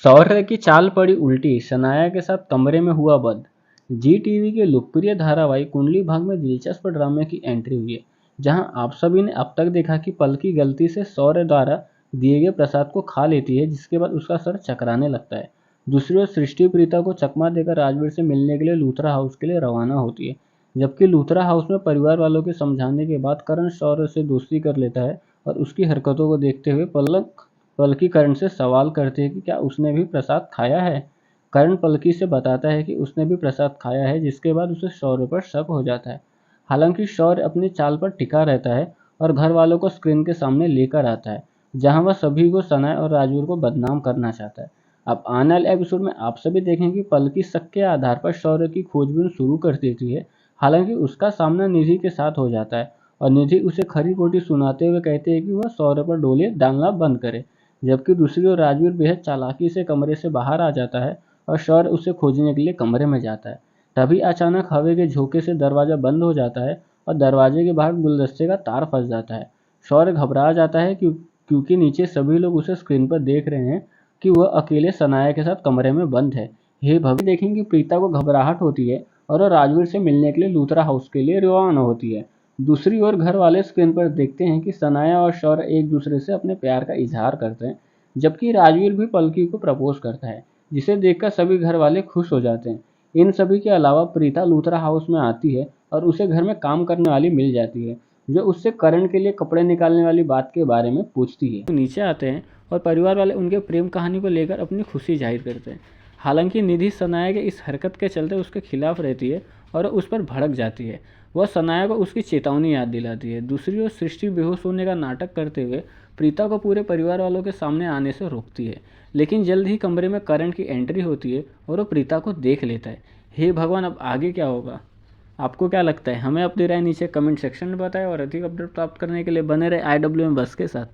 शौर्य की चाल पड़ी उल्टी, सनाया के साथ कमरे में हुआ बंद। जी टीवी के लोकप्रिय धारावाहिक कुंडली भाग में दिलचस्प ड्रामे की एंट्री हुई है, जहां आप सभी ने अब तक देखा कि पलकी गलती से शौर्य द्वारा दिए गए प्रसाद को खा लेती है, जिसके बाद उसका सर चकराने लगता है। दूसरी ओर सृष्टि प्रीता को चकमा देकर राजवीर से मिलने के लिए लूथरा हाउस के लिए रवाना होती है, जबकि लूथरा हाउस में परिवार वालों के समझाने के बाद करण शौर्य से दोस्ती कर लेता है और उसकी हरकतों को देखते हुए पलकी करण से सवाल करती है कि क्या उसने भी प्रसाद खाया है। करण पलकी से बताता है कि उसने भी प्रसाद खाया है, जिसके बाद उसे शौर्य पर शक हो जाता है। हालांकि शौर्य अपनी चाल पर टिका रहता है और घर वालों को स्क्रीन के सामने लेकर आता है, जहां वह सभी को सनाय और राजवीर को बदनाम करना चाहता है। अब आने वाले एपिसोड में आप सभी देखें कि पलकी शक के आधार पर शौर्य की खोजबीन शुरू कर देती है। हालांकि उसका सामना निधि के साथ हो जाता है और निधि उसे खरी खोटी सुनाते हुए कहते हैं कि वह शौर्य पर डोले डालना बंद करे, जबकि दूसरी ओर राजवीर बेहद चालाकी से कमरे से बाहर आ जाता है और शौर्य उसे खोजने के लिए कमरे में जाता है। तभी अचानक हवा के झोंके से दरवाजा बंद हो जाता है और दरवाजे के बाहर गुलदस्ते का तार फंस जाता है। शौर्य घबरा जाता है क्योंकि नीचे सभी लोग उसे स्क्रीन पर देख रहे हैं कि वह अकेले सनाया के साथ कमरे में बंद है। हे भवि देखें कि प्रीता को घबराहट होती है और वह राजवीर से मिलने के लिए लूथरा हाउस के लिए रवाना होती है। दूसरी ओर घर वाले स्क्रीन पर देखते हैं कि सनाया और शौर्य एक दूसरे से अपने प्यार का इजहार करते हैं, जबकि राजवीर भी पलकी को प्रपोज करता है, जिसे देखकर सभी घर वाले खुश हो जाते हैं। इन सभी के अलावा प्रीता लूथरा हाउस में आती है और उसे घर में काम करने वाली मिल जाती है, जो उससे करण के लिए कपड़े निकालने वाली बात के बारे में पूछती है। तो नीचे आते हैं और परिवार वाले उनके प्रेम कहानी को लेकर अपनी खुशी जाहिर करते हैं। हालांकि निधि सनाया के इस हरकत के चलते उसके खिलाफ रहती है और उस पर भड़क जाती है। वह सनाया को उसकी चेतावनी याद दिलाती है। दूसरी ओर सृष्टि बेहोश होने का नाटक करते हुए प्रीता को पूरे परिवार वालों के सामने आने से रोकती है, लेकिन जल्द ही कमरे में करण की एंट्री होती है और वो प्रीता को देख लेता है। हे भगवान, अब आगे क्या होगा? आपको क्या लगता है? हमें अपनी राय नीचे कमेंट सेक्शन में बताएं और अधिक अपडेट प्राप्त करने के लिए बने रहे IWM बस के साथ।